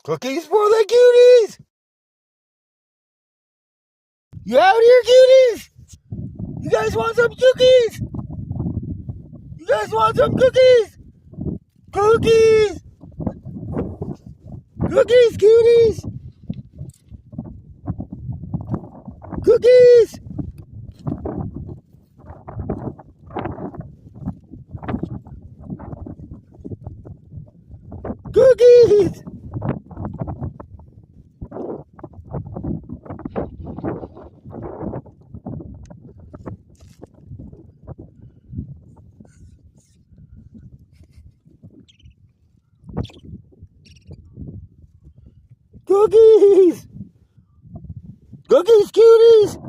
Cookies for the cuties! You out here, cuties? You guys want some cookies? You guys want some cookies? Cookies! Cookies, cuties! Cookies! Cookies! Cookies! Cookies, cuties!